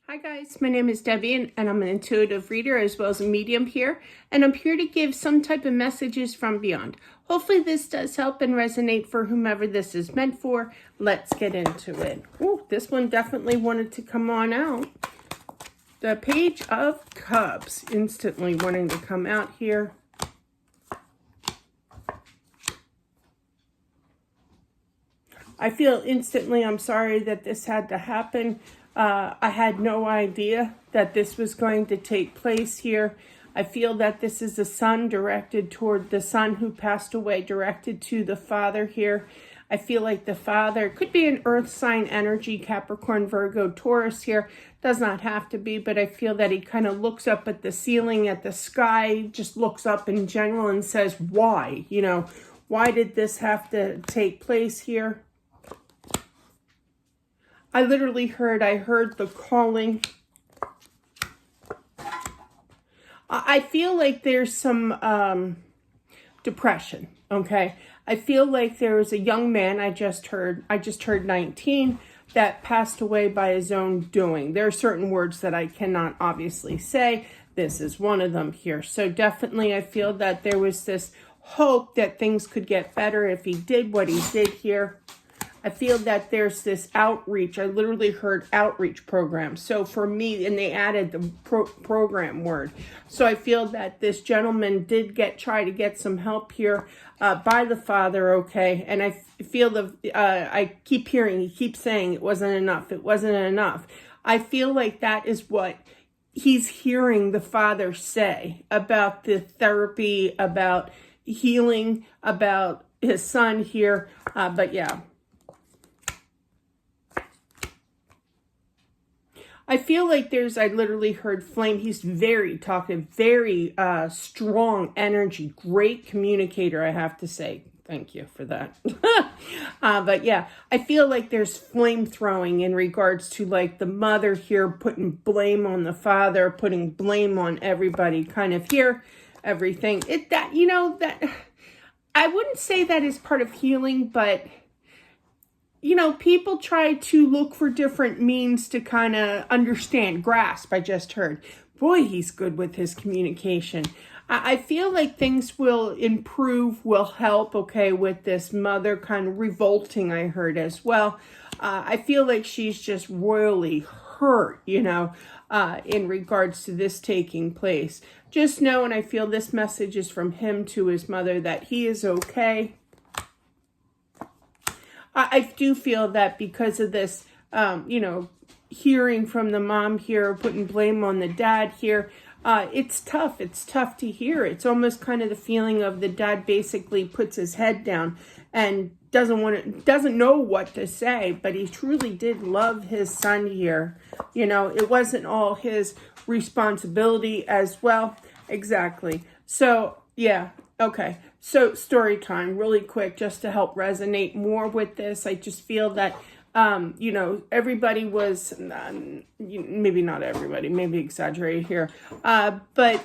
Hi guys, my name is Debbie and I'm an intuitive reader as well as a medium here, and I'm here to give some type of messages from beyond. Hopefully this does help and resonate for whomever this is meant for. Let's get into it. Oh, this one definitely wanted to come on out. The Page of Cups, instantly wanting to come out here. I feel instantly, I'm sorry that this had to happen. I had no idea that this was going to take place here. I feel that this is a son directed toward the son who passed away, directed to the father here. I feel like the father could be an earth sign energy, Capricorn, Virgo, Taurus here. Does not have to be, but I feel that he kind of looks up at the ceiling, at the sky, just looks up in general and says, why? You know, why did this have to take place here? I literally heard the calling. I feel like there's some depression, okay? I feel like there was a young man, I just heard 19, that passed away by his own doing. There are certain words that I cannot obviously say. This is one of them here. So definitely I feel that there was this hope that things could get better if he did what he did here. I feel that there's this outreach. I literally heard outreach program. So for me, and they added the program word. So I feel that this gentleman did try to get some help here by the father, okay? And I feel I keep hearing, he keeps saying it wasn't enough. It wasn't enough. I feel like that is what he's hearing the father say about the therapy, about healing, about his son here. But yeah. I feel like I literally heard flame. He's very talkative, very strong energy, great communicator, I have to say. Thank you for that. But yeah, I feel like there's flame throwing in regards to like the mother here, putting blame on the father, putting blame on everybody kind of here, everything. I wouldn't say that is part of healing, but you know, people try to look for different means to kind of understand, grasp. I just heard, boy, he's good with his communication. I feel like things will improve, will help, okay, with this mother kind of revolting, I heard as well. I feel like she's just royally hurt, you know, in regards to this taking place. Just know, and I feel this message is from him to his mother, that he is okay. I do feel that because of this, you know, hearing from the mom here, putting blame on the dad here, it's tough. It's tough to hear. It's almost kind of the feeling of the dad basically puts his head down and doesn't know what to say, but he truly did love his son here. You know, it wasn't all his responsibility as well. Exactly. So, yeah. Okay, so story time really quick, just to help resonate more with this. I just feel that, you know, everybody was, maybe not everybody, maybe exaggerated here, but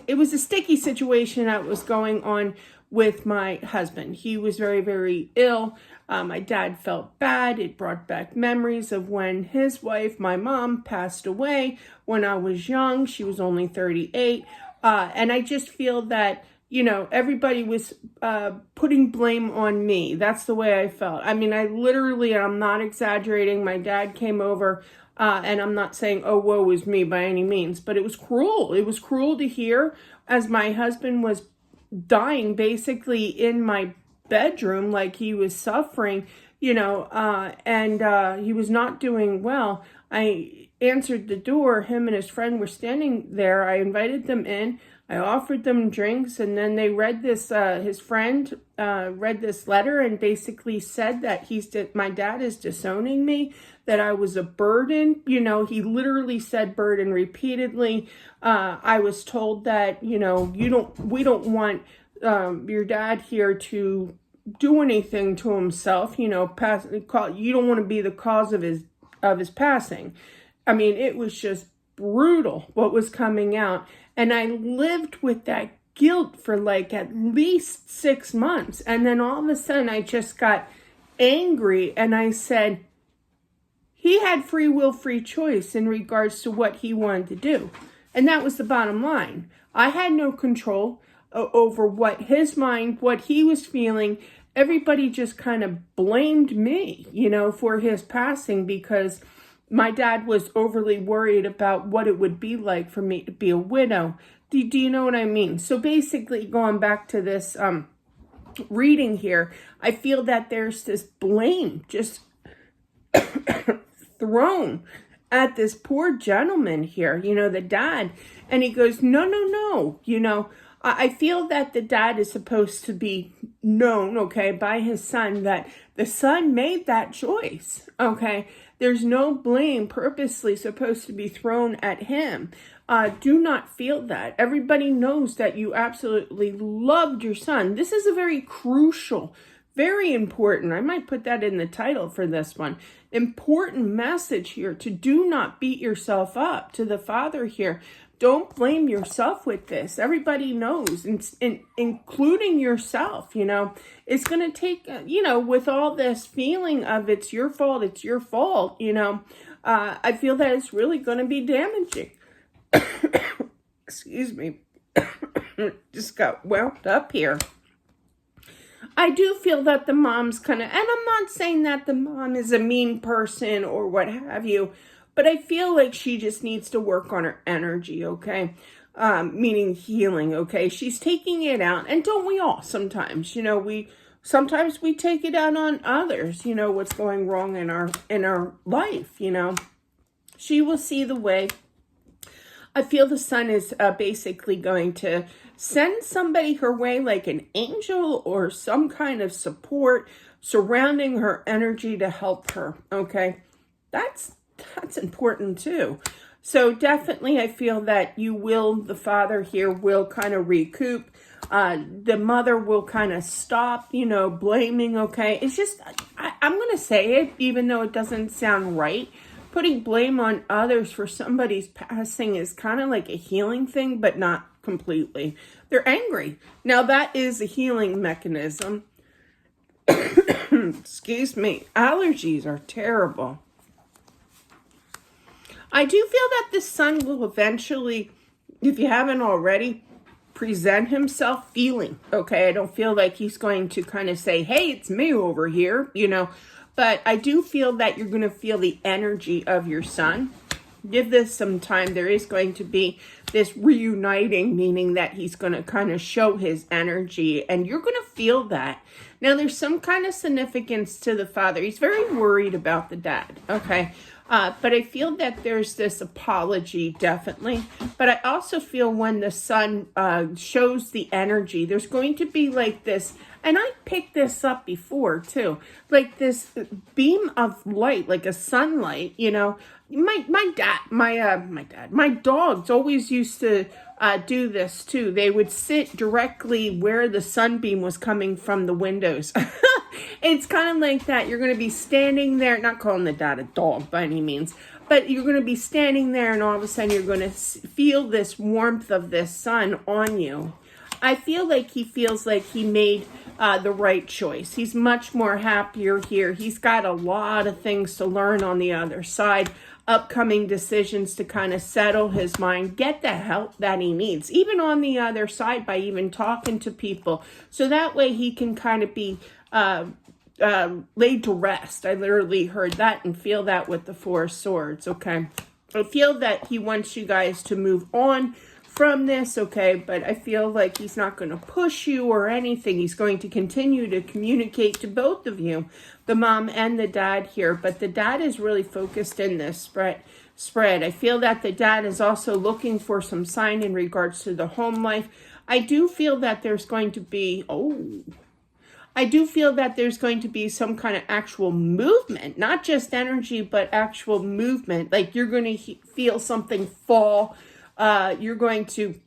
it was a sticky situation that was going on with my husband. He was very, very ill. My dad felt bad. It brought back memories of when his wife, my mom, passed away when I was young. She was only 38. And I just feel that, you know, everybody was putting blame on me. That's the way I felt. I mean, I'm not exaggerating. My dad came over, and I'm not saying, oh, woe is me by any means, but it was cruel. It was cruel to hear as my husband was dying basically in my bedroom, like he was suffering, you know, and he was not doing well. I answered the door. Him and his friend were standing there. I invited them in. I offered them drinks, and then they read this, his friend read this letter and basically said that my dad is disowning me, that I was a burden. You know, he literally said burden repeatedly. I was told that, you know, we don't want your dad here to do anything to himself, you know, you don't want to be the cause of his passing. I mean, it was just brutal what was coming out. And I lived with that guilt for like at least 6 months. And then all of a sudden I just got angry and I said, he had free will, free choice in regards to what he wanted to do. And that was the bottom line. I had no control over what his mind, what he was feeling. Everybody just kind of blamed me, for his passing, because my dad was overly worried about what it would be like for me to be a widow. Do you know what I mean? So basically, going back to this reading here, I feel that there's this blame just thrown at this poor gentleman here, the dad. And he goes, no. I feel that the dad is supposed to be known, okay, by his son, that the son made that choice, okay? There's no blame purposely supposed to be thrown at him. Do not feel that. Everybody knows that you absolutely loved your son. This is a very crucial, very important, I might put that in the title for this one, important message here, to do not beat yourself up, to the father here. Don't blame yourself with this. Everybody knows, including yourself, it's going to take, with all this feeling of it's your fault, I feel that it's really going to be damaging. Excuse me. Just got wound up here. I do feel that the mom's and I'm not saying that the mom is a mean person or what have you, but I feel like she just needs to work on her energy, okay? Meaning healing, okay? She's taking it out, and don't we all sometimes? Sometimes we take it out on others, what's going wrong in our life, She will see the way. I feel the son is basically going to send somebody her way, like an angel or some kind of support surrounding her energy to help her, okay? That's important too. So definitely I feel that the father here will kind of recoup. The mother will kind of stop, blaming, okay? It's just, I'm going to say it, even though it doesn't sound right. Putting blame on others for somebody's passing is kind of like a healing thing, but not completely. They're angry. Now that is a healing mechanism. Excuse me. Allergies are terrible. I do feel that the son will eventually, if you haven't already, present himself feeling, okay? I don't feel like he's going to kind of say, hey, it's me over here, But I do feel that you're going to feel the energy of your son. Give this some time. There is going to be this reuniting, meaning that he's going to kind of show his energy, and you're going to feel that. Now, there's some kind of significance to the father. He's very worried about the dad, okay? But I feel that there's this apology, definitely. But I also feel when the son shows the energy, there's going to be like this, and I picked this up before too, like this beam of light, like a sunlight, My dogs always used to do this too. They would sit directly where the sunbeam was coming from the windows. It's kind of like that. You're going to be standing there, not calling the dad a dog by any means, but you're going to be standing there, and all of a sudden you're going to feel this warmth of this sun on you. I feel like he feels like he made the right choice. He's much more happier here. He's got a lot of things to learn on the other side, upcoming decisions to kind of settle his mind, get the help that he needs, even on the other side, by even talking to people. So that way he can kind of be laid to rest. I literally heard that and feel that with the Four of Swords, okay? I feel that he wants you guys to move on from this, okay? But I feel like he's not going to push you or anything. He's going to continue to communicate to both of you, the mom and the dad here. But the dad is really focused in this spread. I feel that the dad is also looking for some sign in regards to the home life. I do feel that there's going to be, some kind of actual movement, not just energy, but actual movement. Like you're going to feel something fall. You're going to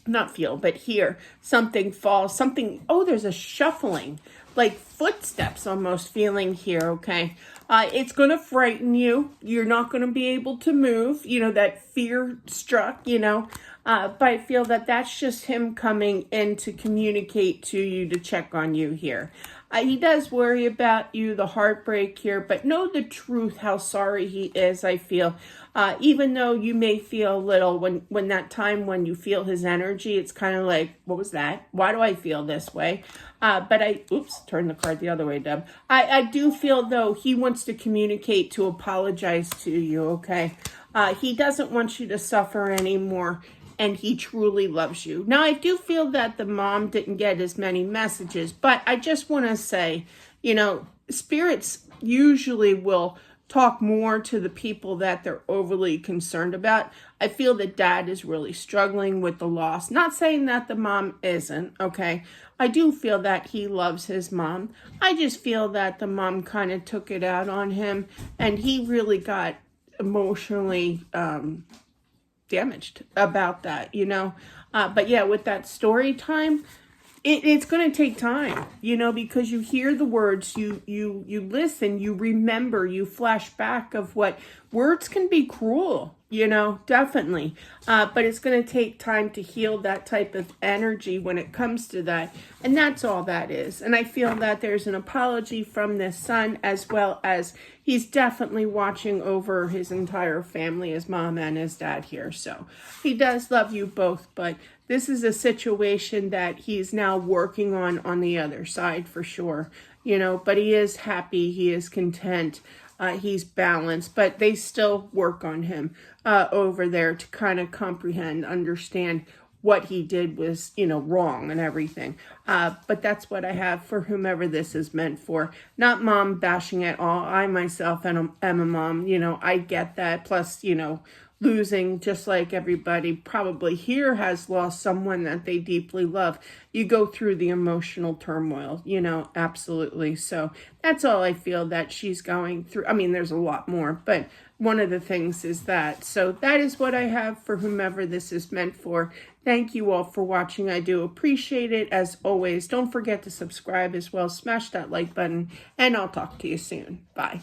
not feel, but hear something fall, there's a shuffling, like footsteps almost feeling here, okay? It's going to frighten you. You're not going to be able to move, that fear struck, but I feel that that's just him coming in to communicate to you, to check on you here. He does worry about you, the heartbreak here, but know the truth, how sorry he is, I feel. Even though you may feel a little, when that time when you feel his energy, it's kind of like, what was that? Why do I feel this way? Oops, turn the card the other way, Deb. I do feel, though, he wants to communicate to apologize to you, okay? He doesn't want you to suffer anymore, and he truly loves you. Now, I do feel that the mom didn't get as many messages, but I just want to say, spirits usually will talk more to the people that they're overly concerned about. I feel that dad is really struggling with the loss. Not saying that the mom isn't, okay? I do feel that he loves his mom. I just feel that the mom kind of took it out on him, and he really got emotionally damaged about that, but yeah, with that story time, it's going to take time, because you hear the words, you listen, you remember, you flash back of what words can be cruel, definitely. But it's going to take time to heal that type of energy when it comes to that. And that's all that is. And I feel that there's an apology from this son, as well as he's definitely watching over his entire family, his mom and his dad here. So he does love you both, but this is a situation that he's now working on the other side for sure, but he is happy, he is content, he's balanced, but they still work on him over there to kind of comprehend, understand what he did was, wrong and everything. But that's what I have for whomever this is meant for. Not mom bashing at all. I myself am a mom, I get that. Plus, losing, just like everybody probably here has lost someone that they deeply love. You go through the emotional turmoil, absolutely. So that's all I feel that she's going through. I mean, there's a lot more, but one of the things is that. So that is what I have for whomever this is meant for. Thank you all for watching. I do appreciate it. As always, don't forget to subscribe as well. Smash that like button, and I'll talk to you soon. Bye.